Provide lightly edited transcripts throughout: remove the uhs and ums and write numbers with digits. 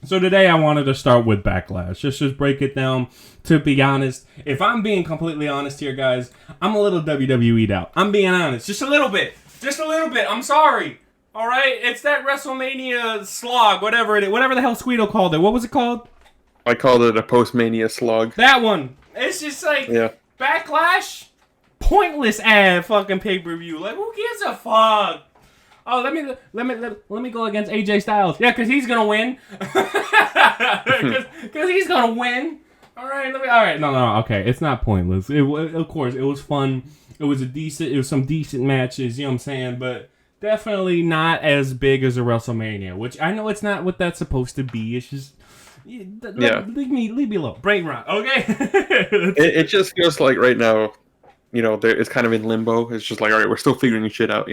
So today I wanted to start with Backlash. Just break it down. To be honest, if I'm being completely honest here, guys, I'm a little WWE'd out. I'm being honest. Just a little bit. I'm sorry. All right? It's that WrestleMania slog, whatever the hell Squeedo called it. What was it called? I called it a post-Mania slog. That one. It's just like, Backlash, pointless fucking pay-per-view. Like, who gives a fuck? Oh, let me go against AJ Styles. Yeah, because he's gonna win. Because he's gonna win. All right. No. Okay, it's not pointless. Of course, it was fun. It was some decent matches. You know what I'm saying? But definitely not as big as a WrestleMania. Which I know it's not what that's supposed to be. It's just. Leave me alone. Brain rot. Okay. it just feels like right now, it's kind of in limbo. It's just like, all right, we're still figuring shit out,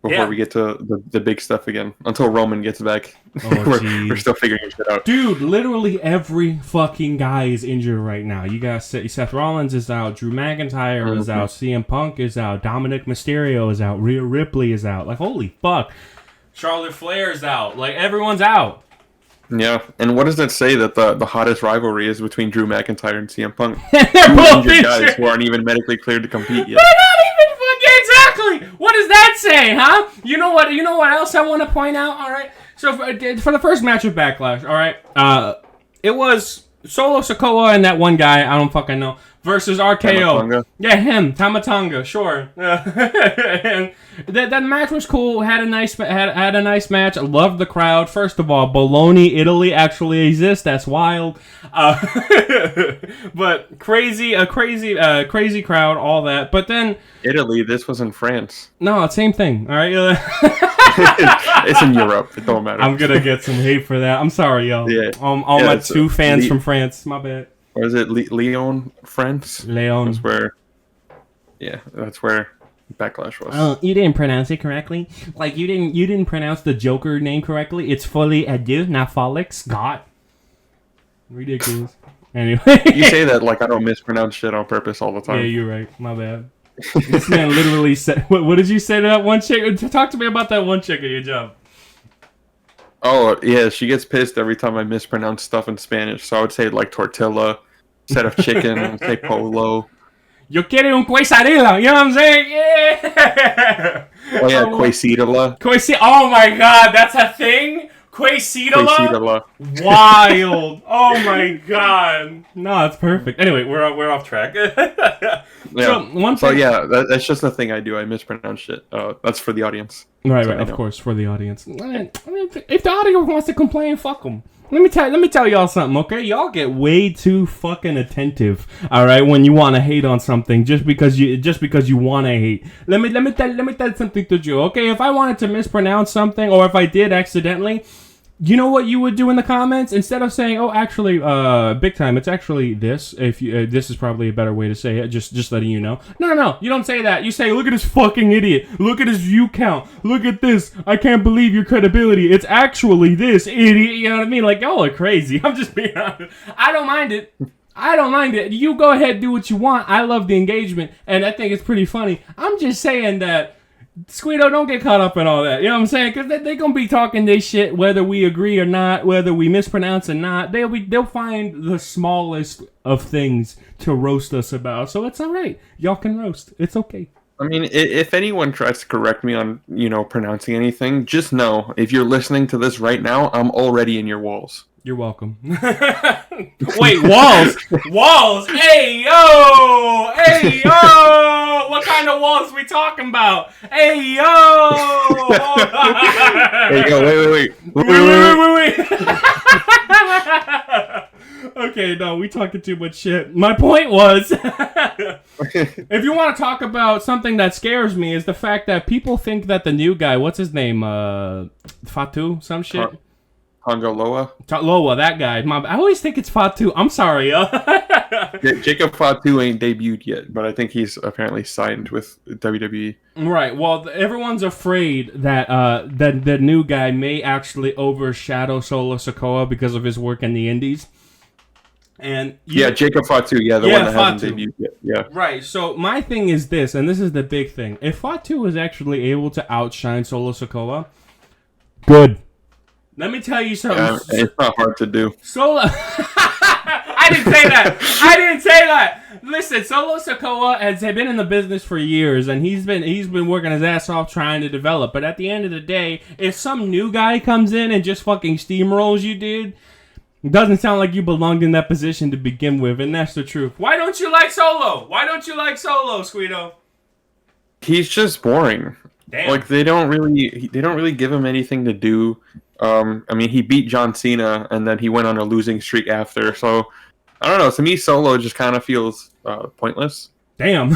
before we get to the big stuff again. Until Roman gets back, we're still figuring shit out. Dude, literally every fucking guy is injured right now. You got Seth Rollins is out, Drew McIntyre is out, CM Punk is out, Dominic Mysterio is out, Rhea Ripley is out. Like, holy fuck. Charlotte Flair is out. Like, everyone's out. Yeah, and what does that say that the hottest rivalry is between Drew McIntyre and CM Punk? They're both injured guys who aren't even medically cleared to compete yet. Exactly. What does that say, huh? You know what else I want to point out? All right. So for the first match of Backlash, all right, it was Solo Sikoa and that one guy I don't fucking know versus RKO. Tamatonga. Yeah, him, Tamatonga, sure. And that match was cool. Had a nice match. I loved the crowd. First of all, Bologna, Italy actually exists. That's wild. But crazy crowd, all that. But then Italy, this was in France. No, same thing. All right. It's in Europe. It don't matter. I'm gonna get some hate for that. I'm sorry, y'all. Yeah. All my two fans from France. My bad. Or is it Lyon, France? Lyon. That's where Backlash was. Oh, you didn't pronounce it correctly. Like you didn't pronounce the Joker name correctly. It's fully adieu, not Folix. God. Ridiculous. Anyway. You say that like I don't mispronounce shit on purpose all the time. Yeah, you're right. My bad. This man literally said, what did you say to that one chick? Talk to me about that one chick at your job. Oh, yeah, she gets pissed every time I mispronounce stuff in Spanish. So I would say like tortilla instead of chicken, say polo. Yo quiero un quesadilla, you know what I'm saying? Yeah! Oh, yeah, quesadilla. Oh my god, that's a thing? Quesadilla? Wild. Oh my god. No, it's perfect. Anyway, we're off track. That's just the thing I do. I mispronounce shit. That's for the audience. Right, of course, for the audience. I mean, if the audience wants to complain, fuck them. Let me tell y'all something, okay? Y'all get way too fucking attentive, all right, when you want to hate on something just because you want to hate. Let me tell something to you, okay? If I wanted to mispronounce something, or if I did accidentally, you know what you would do in the comments? Instead of saying, "Oh, actually, big time," it's actually this. If you, this is probably a better way to say it. Just letting you know. No. You don't say that. You say, "Look at this fucking idiot. Look at his view count. Look at this. I can't believe your credibility. It's actually this idiot." You know what I mean? Like, y'all are crazy. I'm just being honest. I don't mind it. You go ahead, do what you want. I love the engagement, and I think it's pretty funny. I'm just saying that. Squeedo, don't get caught up in all that. You know what I'm saying? Because they're going to be talking this shit whether we agree or not, whether we mispronounce or not. They'll find the smallest of things to roast us about. So it's all right. Y'all can roast. It's okay. I mean, if anyone tries to correct me on, pronouncing anything, just know, if you're listening to this right now, I'm already in your walls. You're welcome. Wait, walls? Walls? Hey, yo! What kind of walls we talking about? Hey, yo! Hey, yo, wait. Okay, no, we talking too much shit. My point was, if you want to talk about something that scares me, is the fact that people think that the new guy, what's his name, Fatu, some shit? Loa, that guy. I always think it's Fatu. I'm sorry, yo. Jacob Fatu ain't debuted yet, but I think he's apparently signed with WWE. Right. Well, everyone's afraid that the new guy may actually overshadow Solo Sikoa because of his work in the Indies. And Jacob Fatu, the one that hasn't debuted yet. Yeah. Right. So my thing is this, and this is the big thing. If Fatu is actually able to outshine Solo Sikoa, good. Let me tell you something. Yeah, it's not hard to do. Solo. I didn't say that. I didn't say that. Listen, Solo Sikoa has been in the business for years, and he's been working his ass off trying to develop. But at the end of the day, if some new guy comes in and just fucking steamrolls you, dude, it doesn't sound like you belonged in that position to begin with, and that's the truth. Why don't you like Solo? Why don't you like Solo, Squeedo? He's just boring. Damn. Like they don't really give him anything to do. I mean, he beat John Cena, and then he went on a losing streak after. So I don't know. To me, Solo just kind of feels pointless. Damn.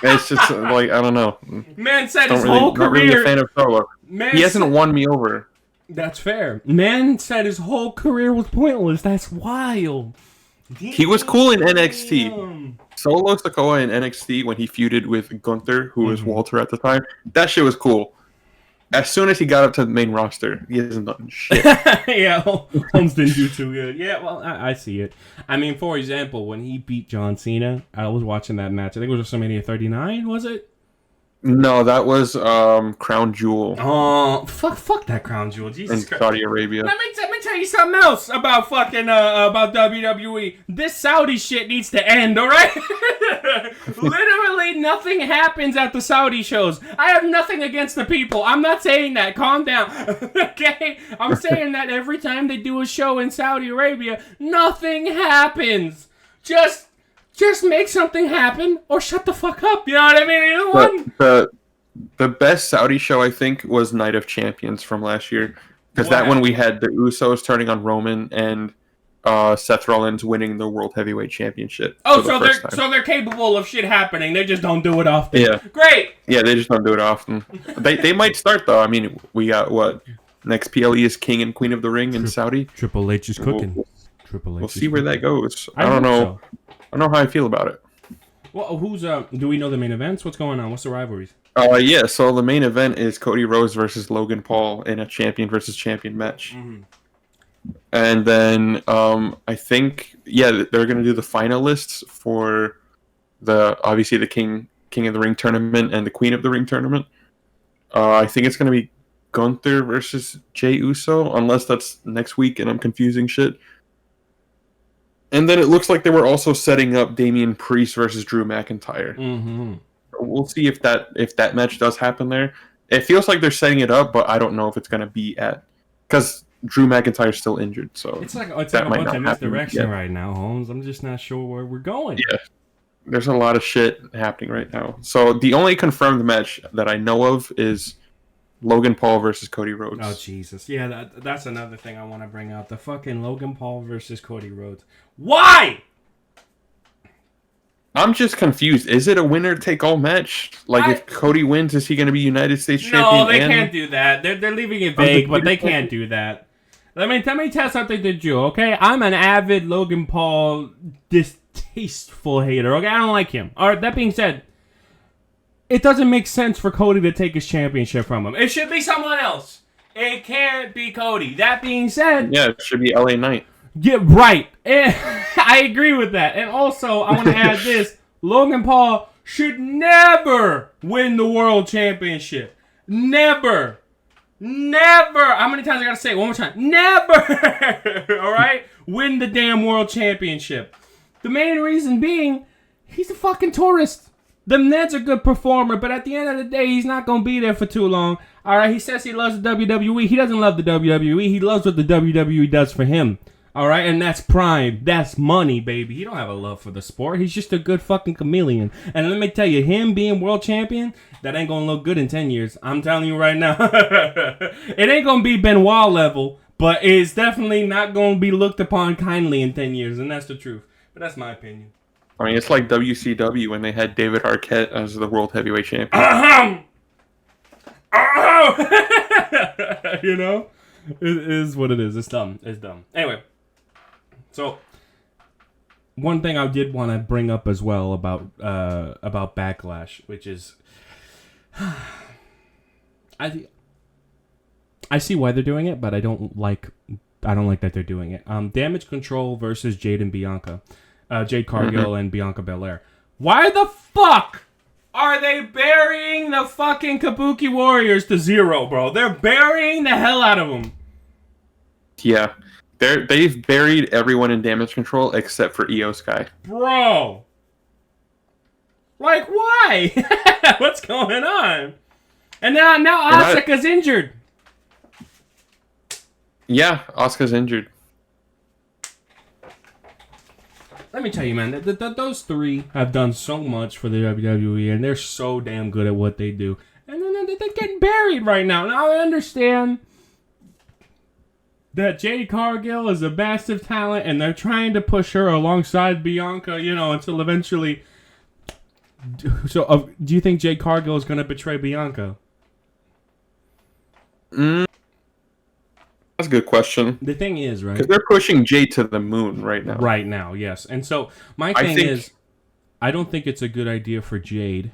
It's just like I don't know. Man said his whole career. Not really a fan of Solo. He hasn't won me over. That's fair. Man said his whole career was pointless. That's wild. He was cool in NXT. Solo Sikoa in NXT when he feuded with Gunther, who was Walter at the time. That shit was cool. As soon as he got up to the main roster, he hasn't done shit. Yeah, Holmes didn't do too good. Yeah, well, I see it. I mean, for example, when he beat John Cena, I was watching that match. I think it was WrestleMania 39, was it? No, that was Crown Jewel. Oh, fuck that Crown Jewel. Jesus Christ. Saudi Arabia. Let me tell you something else about fucking about WWE. This Saudi shit needs to end, all right? Literally nothing happens at the Saudi shows. I have nothing against the people. I'm not saying that. Calm down. Okay? I'm saying that every time they do a show in Saudi Arabia, nothing happens. Just make something happen or shut the fuck up. You know what I mean? Either one. The best Saudi show, I think, was Night of Champions from last year. Because that one we had the Usos turning on Roman and Seth Rollins winning the World Heavyweight Championship. Oh, so they're capable of shit happening. They just don't do it often. Yeah. Great. Yeah, they just don't do it often. They might start, though. I mean, we got what? Next PLE is King and Queen of the Ring in Saudi. Triple H is cooking. We'll see where that goes. I don't know. So. I don't know how I feel about it. Well, do we know the main events? What's going on? What's the rivalries? Yeah, so the main event is Cody Rhodes versus Logan Paul in a champion versus champion match. Mm-hmm. And then I think, they're going to do the finalists for obviously the King of the Ring tournament and the Queen of the Ring tournament. I think it's going to be Gunther versus Jey Uso, unless that's next week and I'm confusing shit. And then it looks like they were also setting up Damian Priest versus Drew McIntyre. Mm-hmm. We'll see if that match does happen there. It feels like they're setting it up, but I don't know if it's going to be because Drew McIntyre's still injured. So it's like a bunch of misdirection right now, Holmes. I'm just not sure where we're going. Yeah, there's a lot of shit happening right now. So the only confirmed match that I know of is Logan Paul versus Cody Rhodes. Oh, Jesus. Yeah, that's another thing I want to bring up. The fucking Logan Paul versus Cody Rhodes. Why? I'm just confused. Is it a winner-take-all match? Like, if Cody wins, is he going to be United States champion? No, they can't do that. They're leaving it vague, but they can't do that. Let me tell something to you, okay? I'm an avid Logan Paul distasteful hater, okay? I don't like him. All right, that being said, it doesn't make sense for Cody to take his championship from him. It should be someone else. It can't be Cody. That being said... Yeah, it should be LA Knight. Yeah, right. I agree with that. And also, I want to add this. Logan Paul should never win the world championship. Never. Never. How many times I got to say it? One more time. Never. All right? Win the damn world championship. The main reason being, he's a fucking tourist. The Ned's a good performer, but at the end of the day, he's not going to be there for too long. All right? He says he loves the WWE. He doesn't love the WWE. He loves what the WWE does for him. All right, and that's prime. That's money, baby. He don't have a love for the sport. He's just a good fucking chameleon. And let me tell you, him being world champion, that ain't going to look good in 10 years. I'm telling you right now. It ain't going to be Benoit level, but it's definitely not going to be looked upon kindly in 10 years, and that's the truth. But that's my opinion. I mean, it's like WCW when they had David Arquette as the world heavyweight champion. You know? It is what it is. It's dumb. It's dumb. Anyway. So, one thing I did want to bring up as well about Backlash, which is, I see why they're doing it, but I don't like that they're doing it. Damage Control versus Jade and Bianca, Jade Cargill and Bianca Belair. Why the fuck are they burying the fucking Kabuki Warriors to zero, bro? They're burying the hell out of them. Yeah. They've buried everyone in damage control except for Io Sky. Bro! Like, why? What's going on? And now Asuka's injured. Yeah, Asuka's injured. Let me tell you, man, those three have done so much for the WWE, and they're so damn good at what they do. And then they're getting buried right now. Now I understand that Jade Cargill is a massive talent, and they're trying to push her alongside Bianca, until eventually... So, do you think Jade Cargill is going to betray Bianca? That's a good question. The thing is, right? Because they're pushing Jade to the moon right now. Right now, yes. And so, my thing is, I don't think it's a good idea for Jade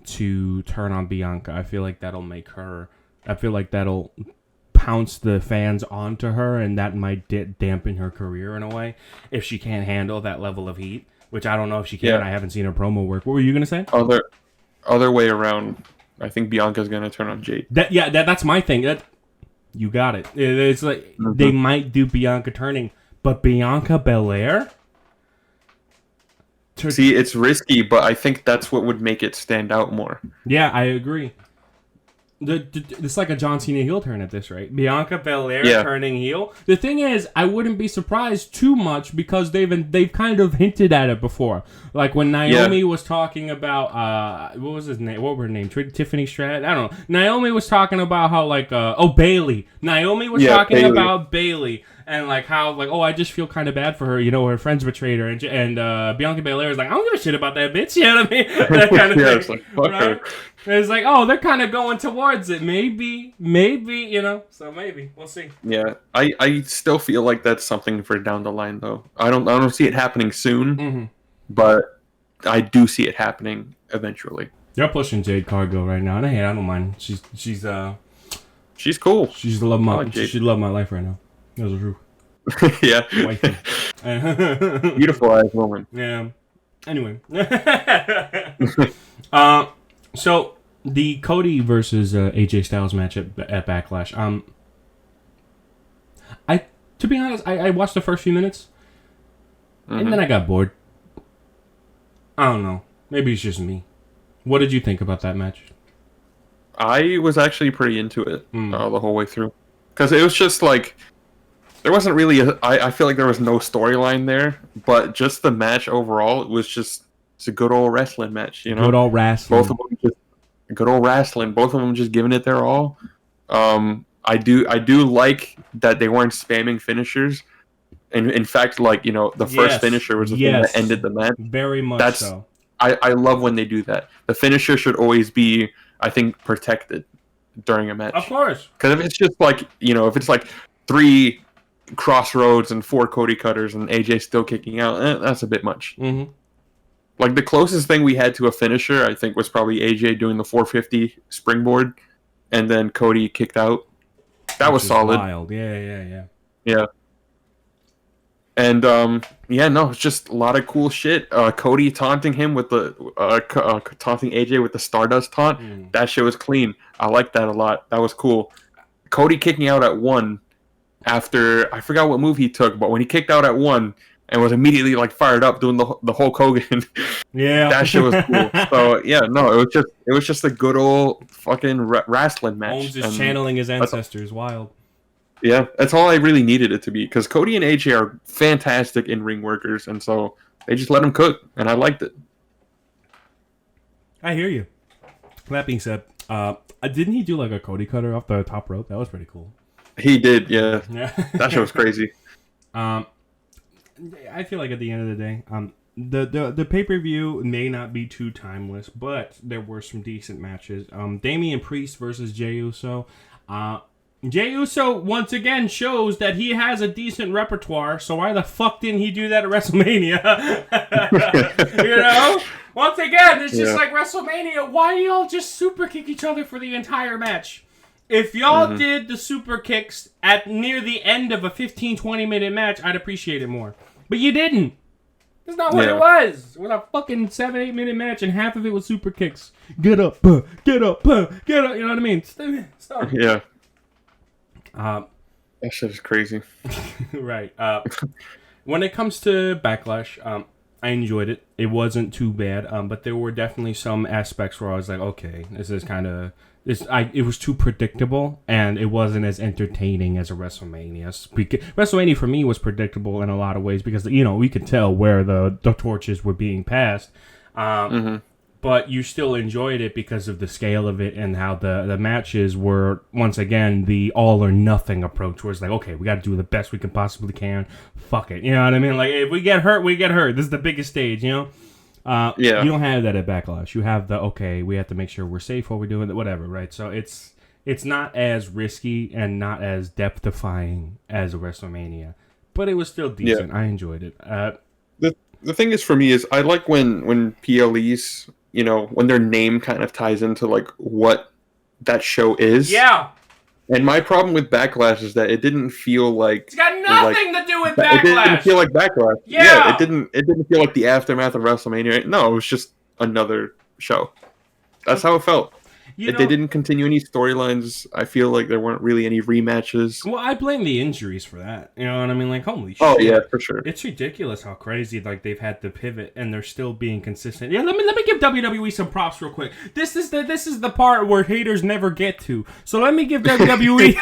to turn on Bianca. I feel like that'll pounce the fans onto her, and that might dampen her career in a way if she can't handle that level of heat, which I don't know if she can. Yeah. I haven't seen her promo work. What were you going to say? Other way around. I think Bianca's going to turn on Jade. That's my thing. You got it. It's like they might do Bianca turning, but Bianca Belair? See, it's risky, but I think that's what would make it stand out more. Yeah, I agree. It's like a John Cena heel turn at this rate. Bianca Belair turning heel. The thing is, I wouldn't be surprised too much because they've kind of hinted at it before. Like when Naomi was talking about what was his name? What were her name? Tiffany Stratton? I don't know. Naomi was talking about how Bailey. Naomi was talking about Bailey. And how I just feel kind of bad for her, her friends betrayed her, and Bianca Belair is like, I don't give a shit about that bitch, you know what I mean? That kind of thing. It's like, fuck her. It's like, they're kind of going towards it, maybe, so maybe we'll see. Yeah, I still feel like that's something for down the line though. I don't see it happening soon, but I do see it happening eventually. They're pushing Jade Cargill right now, and I don't mind. She's cool. She's love my she love my life right now. That's true. Yeah. Beautiful ass woman. Yeah. Anyway. So the Cody versus AJ Styles match at Backlash. To be honest, I watched the first few minutes, and then I got bored. I don't know. Maybe it's just me. What did you think about that match? I was actually pretty into it the whole way through, because it was just like. There wasn't really I feel like there was no storyline there, but just the match overall, it's a good old wrestling match, Good old wrestling. Both of them good old wrestling. Both of them just giving it their all. I do like that they weren't spamming finishers. And in fact, the first finisher was the thing that ended the match. Very much so. I love when they do that. The finisher should always be, I think, protected during a match. Of course. Because if it's just if it's like 3 Crossroads and 4 Cody Cutters and AJ still kicking out, that's a bit much. Like the closest thing we had to a finisher, I think, was probably AJ doing the 450 springboard, and then Cody kicked out. That was solid. Wild. Yeah. And it's just a lot of cool shit. Cody taunting him with the taunting AJ with the Stardust taunt. That shit was clean. I like that a lot. That was cool. Cody kicking out at 1. After I forgot what move he took, but when he kicked out at 1 and was immediately fired up doing the Hulk Hogan, that shit was cool. So it was just a good old fucking wrestling match. Holmes is channeling his ancestors. Wild. Yeah, that's all I really needed it to be, because Cody and AJ are fantastic in ring workers, and so they just let him cook, and I liked it. I hear you. That being said, didn't he do a Cody cutter off the top rope? That was pretty cool. He did, yeah. That shit was crazy. I feel like at the end of the day, the pay-per-view may not be too timeless, but there were some decent matches. Damian Priest versus Jey Uso. Jey Uso once again shows that he has a decent repertoire, so why the fuck didn't he do that at WrestleMania? Once again, it's just like WrestleMania. Why do y'all just super kick each other for the entire match? If y'all did the super kicks at near the end of a 15-20 minute match, I'd appreciate it more. But you didn't. That's not what it was. It was a fucking 7-8 minute match, and half of it was super kicks. Get up, get up, get up. You know what I mean? Stop. Yeah. That shit is crazy. Right. When it comes to Backlash, I enjoyed it. It wasn't too bad, but there were definitely some aspects where I was like, okay, this is kind of this. It was too predictable, and it wasn't as entertaining as a WrestleMania. WrestleMania for me was predictable in a lot of ways because we could tell where the torches were being passed. But you still enjoyed it because of the scale of it and how the matches were, once again, the all or nothing approach, where it's like, okay, we got to do the best we can possibly can. Fuck it. You know what I mean? Like, if we get hurt, we get hurt. This is the biggest stage, You don't have that at Backlash. You have okay, we have to make sure we're safe while we're doing it, whatever, right? So it's not as risky and not as depth-defying as a WrestleMania. But it was still decent. Yeah. I enjoyed it. The thing is, for me, is I like when PLEs... when their name kind of ties into like what that show is. Yeah. And my problem with Backlash is that it didn't feel like it's got nothing to do with Backlash. It didn't feel like Backlash. Yeah. It didn't feel like the aftermath of WrestleMania. No, it was just another show. That's how it felt. They didn't continue any storylines. I feel like there weren't really any rematches. Well, I blame the injuries for that. You know what I mean? Like, holy shit. Oh, yeah, for sure. It's ridiculous how crazy like they've had to pivot and they're still being consistent. Yeah, let me give WWE some props real quick. This is the part where haters never get to. So let me give WWE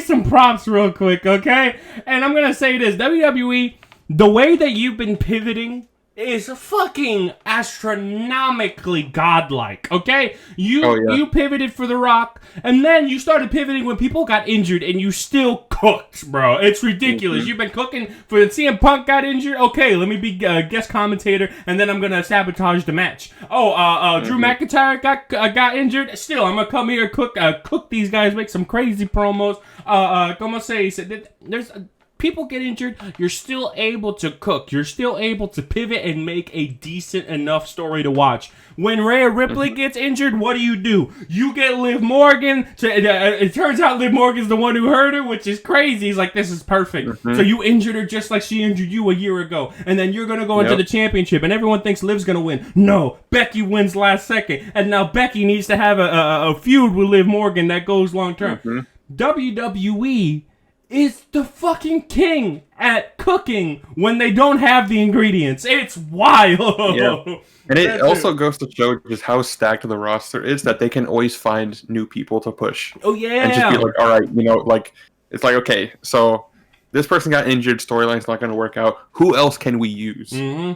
some props real quick, okay? And I'm gonna say this, WWE, the way that you've been pivoting is fucking astronomically godlike, okay? You pivoted for The Rock, and then you started pivoting when people got injured, and you still cooked, bro. It's ridiculous. Mm-hmm. You've been cooking for when CM Punk got injured. Okay, let me be guest commentator, and then I'm gonna sabotage the match. Drew McIntyre got injured. Still, I'm gonna come here cook these guys, make some crazy promos. Como se dice? There's people get injured, you're still able to cook. You're still able to pivot and make a decent enough story to watch. When Rhea Ripley gets injured, what do? You get Liv Morgan. It turns out Liv Morgan's the one who hurt her, which is crazy. He's like, this is perfect. Mm-hmm. So you injured her just like she injured you a year ago. And then you're going to go into the championship, and everyone thinks Liv's going to win. No, Becky wins last second. And now Becky needs to have a feud with Liv Morgan that goes long term. Mm-hmm. WWE is the fucking king at cooking when they don't have the ingredients. It's wild. Yeah. And it also goes to show just how stacked the roster is that they can always find new people to push. Oh, yeah. And just be like, all right, it's like, okay, so this person got injured, storyline's not going to work out. Who else can we use? Mm-hmm.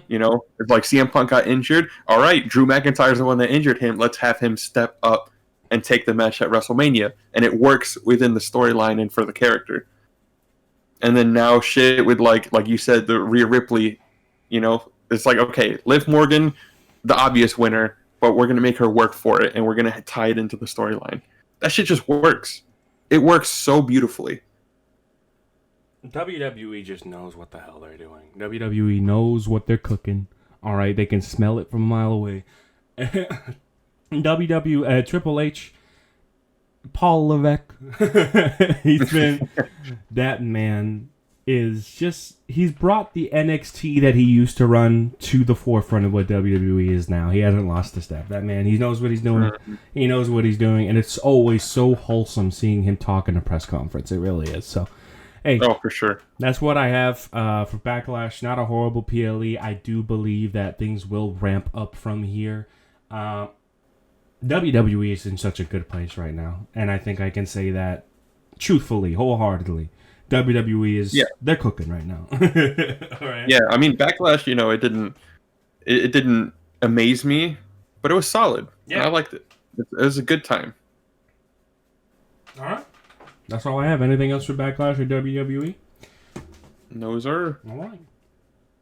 It's like CM Punk got injured. All right, Drew McIntyre's the one that injured him. Let's have him step up and take the match at WrestleMania. And it works within the storyline and for the character. And then now shit with like you said, the Rhea Ripley, it's like, okay, Liv Morgan, the obvious winner, but we're gonna make her work for it, and we're gonna tie it into the storyline. That shit just works. It works so beautifully. WWE just knows what the hell they're doing. WWE knows what they're cooking. All right, they can smell it from a mile away. Triple H. Paul Levesque, that man is just, he's brought the NXT that he used to run to the forefront of what WWE is now. He hasn't lost a step. That man, he knows what he's doing. He knows what he's doing, and it's always so wholesome seeing him talk in a press conference. It really is. So, hey, for sure. That's what I have for Backlash. Not a horrible PLE. I do believe that things will ramp up from here. WWE is in such a good place right now, and I think I can say that truthfully, wholeheartedly. WWE is they're cooking right now. All right. Yeah, I mean Backlash, it didn't amaze me, but it was solid. Yeah, I liked it. It was a good time. All right. That's all I have. Anything else for Backlash or WWE? No, sir. All right.